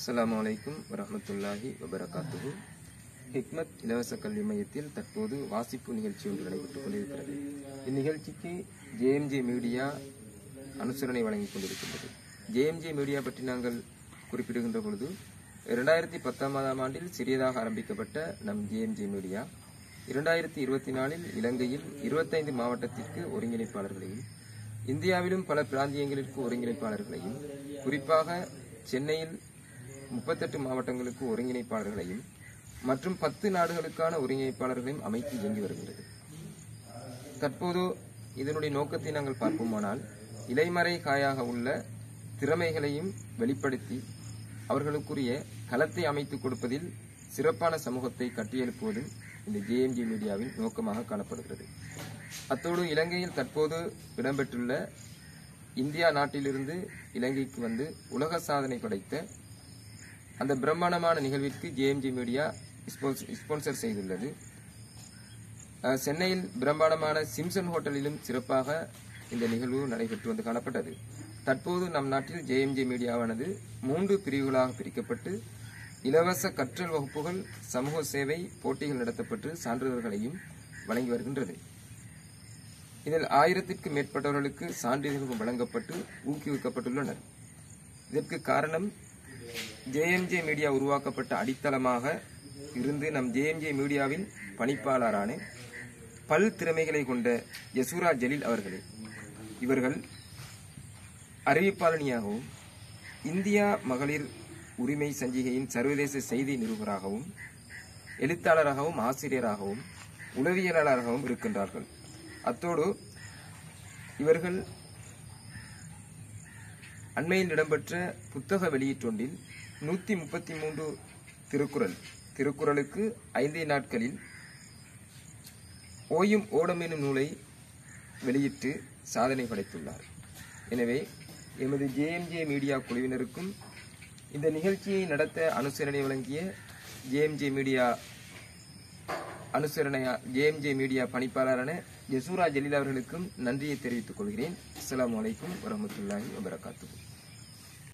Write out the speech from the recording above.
அஸ்ஸலாமுஅலைக்கும் வரஹ்மத்துல்லாஹி வபரகாத்துஹு. ஹிக்மத் இலவச கல்வி மையத்தில் தற்போது வாசிப்பு நிகழ்ச்சி ஒன்று நடைபெற்றுக் கொண்டிருக்கிறது. இந்நிகழ்ச்சிக்கு ஜேஎம்ஜே மீடியா அனுசரணை வழங்கிக் கொண்டிருக்கின்றது. ஜேஎம்ஜே மீடியா பற்றி நாங்கள் குறிப்பிடுகின்ற பொழுது 2010ஆம் ஆண்டில் சிறியதாக ஆரம்பிக்கப்பட்ட நம் ஜேஎம்ஜே மீடியா 2024இல் இலங்கையில் 25 மாவட்டத்திற்கு ஒருங்கிணைப்பாளர்களையும், இந்தியாவிலும் பல பிராந்தியங்களுக்கு ஒருங்கிணைப்பாளர்களையும், குறிப்பாக சென்னையில் 38 மாவட்டங்களுக்கு ஒருங்கிணைப்பாளர்களையும் மற்றும் 10 நாடுகளுக்கான ஒருங்கிணைப்பாளர்களையும் அமைத்து இயங்கி வருகிறது. தற்போது இதனுடைய நோக்கத்தை நாங்கள் பார்ப்போமானால், இலைமறை காயாக உள்ள திறமைகளையும் வெளிப்படுத்தி அவர்களுக்குரிய களத்தை அமைத்துக் கொடுப்பதில் சிறப்பான சமூகத்தை கட்டியெழுப்புவதும் இந்த ஜேஎம்ஜே மீடியாவின் நோக்கமாக காணப்படுகிறது. அத்தோடு இலங்கையில் தற்போது இடம்பெற்றுள்ள இந்தியா நாட்டிலிருந்து இலங்கைக்கு வந்து உலக சாதனை படைத்த அந்த பிரம்மாண்டமான நிகழ்விற்கு ஜேஎம்ஜே மீடியா ஸ்பான்சர் செய்துள்ளது. சென்னையில் பிரம்மாண்டமான சிம்சன் ஹோட்டலிலும் சிறப்பாக இந்த நிகழ்வு நடைபெற்று வந்து காணப்பட்டது. தற்போது நம் நாட்டில் ஜேஎம்ஜே மீடியாவானது 3 பிரிவுகளாக பிரிக்கப்பட்டு இலவச கற்றல் வகுப்புகள், சமூக சேவை போட்டிகள் நடத்தப்பட்டு சான்றிதழ்களையும் வழங்கி வருகின்றது. இதில் 1000க்கும் மேற்பட்டவர்களுக்கு சான்றிதழ்கள் வழங்கப்பட்டு ஊக்குவிக்கப்பட்டுள்ளனர். இதற்கு காரணம் ஜேஎம்ஜே மீடியா உருவாக்கப்பட்ட அடித்தளமாக இருந்து நம் ஜேஎம்ஜே மீடியாவின் பணிப்பாளரான பல் திறமைகளை கொண்ட யசூரா ஜலீல் அவர்களே. இவர்கள் அறிவிப்பாளனியாகவும், இந்தியா மகளிர் உரிமை சஞ்சிகையின் சர்வதேச செய்தி நிருபராகவும், எழுத்தாளராகவும், ஆசிரியராகவும், உளவியலாளராகவும் இருக்கின்றார்கள். அத்தோடு இவர்கள் அண்மையில் இடம்பெற்ற புத்தக வெளியீட்டொன்றில் 133 திருக்குறளுக்கு 5 நாட்களில் ஓயும் ஓடம் எனும் நூலை வெளியிட்டு சாதனை படைத்துள்ளார். எனவே எமது ஜேஎம்ஜே மீடியா குழுவினருக்கும் இந்த நிகழ்ச்சியை நடத்த அனுசரணை வழங்கிய ஜேஎம்ஜே மீடியா பணிப்பாளரான யசூரா ஜலீல் அவர்களுக்கும் நன்றியை தெரிவித்துக் கொள்கிறேன். அஸ்ஸலாமு அலைக்கும் வரஹ்மத்துல்லாஹி வபரகாத்துஹு.